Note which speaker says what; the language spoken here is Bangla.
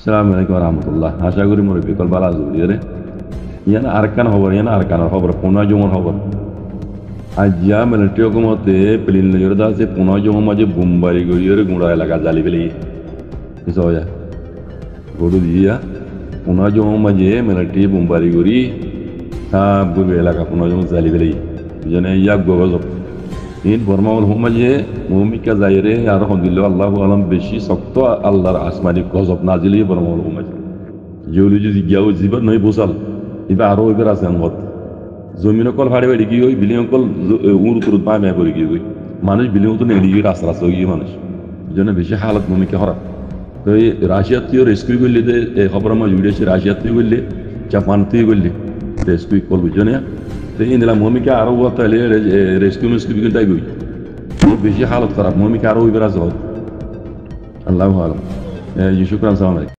Speaker 1: আসসালামু আলাইকুম রহমতুল্লাহ। আশা করি মুরব্বী কল বালা জুড়িয়ে ইয়ানা আরকান খবর ইয়ানা আরকানের খবর 15 জমর খবর আজিয়া মিলিটারি হুকুমতে প্লেন লইরে আছে 15 জমর মাঝে বোমবারি গড়িয়ে গুঁড়া এলাকা জ্বালি ফেলে কিছু হয় গরু দিয়া 15 জমর মাঝে মিলিটারি বোমবারি গড়ি সব গরু এলাকা 15 জমর জ্বালি ফেলে জনে ইয়াক গজব ইন বর্মাউল হুমাজে মুমিকা যাইরে আর হদিল আল্লাহু আলম বেশি শক্ত আল্লাহর আসমানি গজব নাজিলি বর্মাউল হুমাজ জিওলজি জিজ্ঞাও জীবন নয় বসাল এবার আরো এবার আছে আমত জমিন কল ফাড়ে বাড়ি গিয়ে ওই বিলিয়ন কল উড় তুরুত পা মেয়া করে গিয়ে মানুষ বিলিয়ন তো নেড়ি গিয়ে রাস্তা রাস্তা গিয়ে মানুষ জন্য বেশি হালত ভূমিকা খারাপ তো এই রাশিয়ার তুইও রেস্কিউ করলে এই খবরের মাঝে উড়েছে রাশিয়ার তুই করলে জাপান তুই করলে রেস্কিউ করবি জন্য তো এই নিলাম ভূমিকা আরো তাহলে রেস্কিউ মেস্কিউ কিন্তু তাই গই বেশি হালত খারাপ ভূমিকা আরো এবার আছে আল্লাহ আলম শুক্রান সালাম আলাইকুম।